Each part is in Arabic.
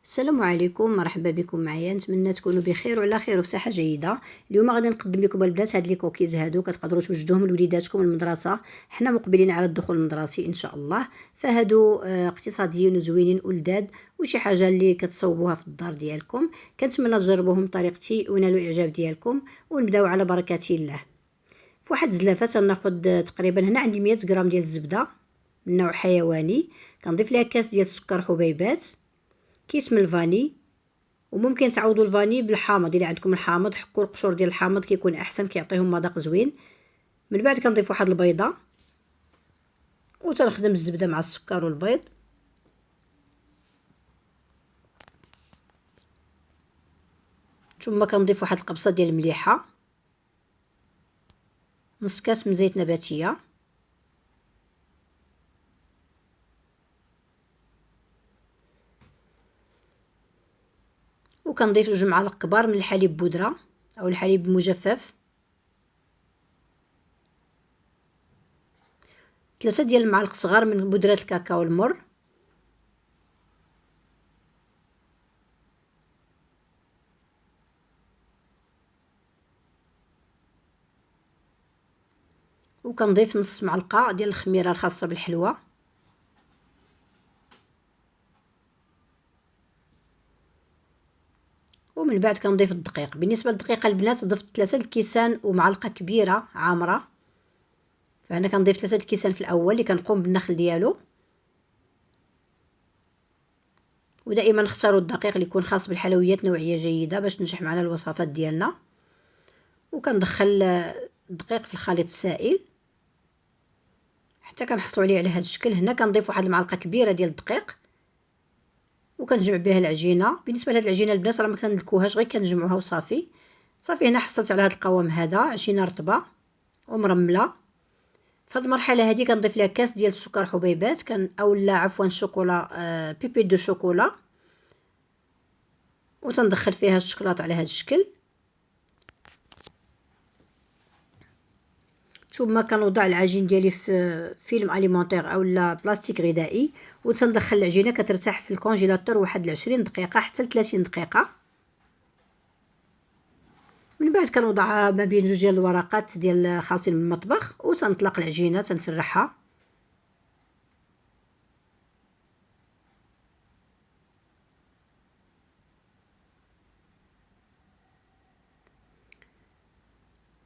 السلام عليكم، مرحبا بكم معايا. نتمنى تكونوا بخير وعلى خير وفي صحه جيده. اليوم غادي نقدم لكم البنات هاد لي كوكيز هادو كتقدروا توجدوهم لوليداتكم المدرسه. حنا مقبلين على الدخول المدرسي ان شاء الله، فهادو اقتصاديين وزوينين ولداد وشي حاجه اللي كتصوبوها في الدار ديالكم. كنتمنى تجربوهم بطريقتي ونالوا الاعجاب ديالكم، ونبداو على بركه الله. في واحد الزلافه تناخذ تقريبا، هنا عندي 100 غرام ديال الزبده من نوع حيواني، كنضيف ليها كاس ديال السكر حبيبات، كيس من الفاني، وممكن تعوضوا الفاني بالحامض. الا عندكم الحامض حكوا القشور ديال الحامض كيكون احسن، كيعطيهم مذاق زوين. من بعد كنضيف واحد البيضه، وتنخدم الزبده مع السكر والبيض، ثم كنضيف واحد القبصه ديال المليحه، نص كاس من زيت نباتيه، وكنضيف 2 معالق كبار من الحليب بودره او الحليب المجفف، 3 ديال المعالق صغار من بودره الكاكاو المر، وكنضيف نص معلقه ديال الخميره الخاصه بالحلوى، ومن بعد كنضيف الدقيق. بالنسبه للدقيق البنات ضفت 3 الكيسان ومعلقه كبيره عامره، فهنا كنضيف 3 الكيسان في الاول اللي كنقوم بالنخل ديالو. ودائما نختاروا الدقيق اللي يكون خاص بالحلويات، نوعيه جيده باش تنجح معنا الوصفات ديالنا. وكندخل الدقيق في الخليط السائل حتى كنحصلوا عليه على هذا الشكل. هنا كنضيف واحد المعلقه كبيره ديال الدقيق وكنجمع بها العجينه. بالنسبه لهاد العجينه البنات راه ما كندلكوهاش، غير كنجمعوها وصافي. صافي هنا حصلت على هذا القوام هذا، عجينه رطبه ومرمله. في هذه المرحله هذه كنضيف لها كاس ديال السكر حبيبات، اولا عفوا شوكولا بيبي دو شوكولا، وتندخل فيها الشوكولاط على هذا الشكل. ثم كنوضع العجين ديالي في فيلم اليمونطير اولا بلاستيك غذائي، وتندخل العجينه كترتاح في الكونجيلاتور واحد 20 دقيقه حتى ل 30 دقيقه. من بعد كنوضع ما بين 2 ديال الورقات ديال خاصين من المطبخ، وتنطلق العجينه تنسرحها.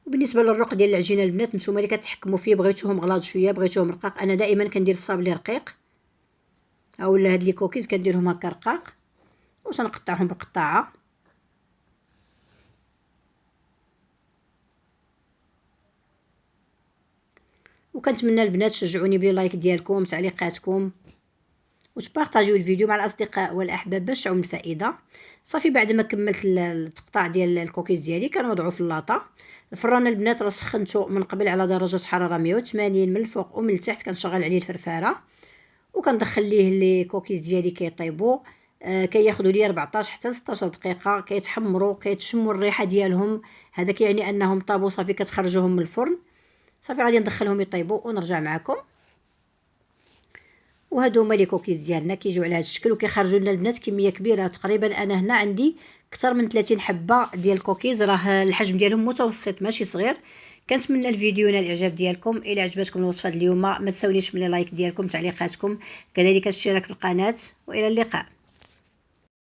وبالنسبه للرق ديال العجينه البنات نتوما اللي كتحكموا فيه، بغيتوهم غلاظ شويه بغيتوهم رقاق. انا دائما كندير الصابلي رقيق، اولا هاد لي كوكيز كنديرهم هكا رقاق، وتنقطعهم بالقطاعه. وكنتمنى البنات تشجعوني بلي لايك ديالكم، تعليقاتكم، وتبارطاجيو الفيديو مع الاصدقاء والاحباب باش تعم الفائده. صافي بعد ما كملت التقطاع ديال الكوكيز ديالي كنوضعو في اللاطه. الفران البنات راه سخنته من قبل على درجه حراره 180 من الفوق ومن التحت. كنشغل عليه الفرفاره وكندخل ليه لي كوكيز ديالي كيطيبوا. كياخذوا لي 14 حتى 16 دقيقه كيتحمروا، كيتشموا الريحه ديالهم. هذا كيعني انهم طابوا. صافي كتخرجوهم من الفرن، صافي غادي ندخلهم يطيبوا ونرجع معكم. وهادو هما لي كوكيز ديالنا كيجيو على هذا الشكل، وكيخرجوا لنا البنات كميه كبيره. تقريبا انا هنا عندي اكثر من 30 حبه ديال الكوكيز، راه الحجم ديالهم متوسط ماشي صغير. كنتمنى الفيديو ينال الاعجاب ديالكم. الى عجبتكم الوصفه اليوم ما تساونيش من لايك ديالكم، تعليقاتكم، كذلك الاشتراك في القناه، والى اللقاء.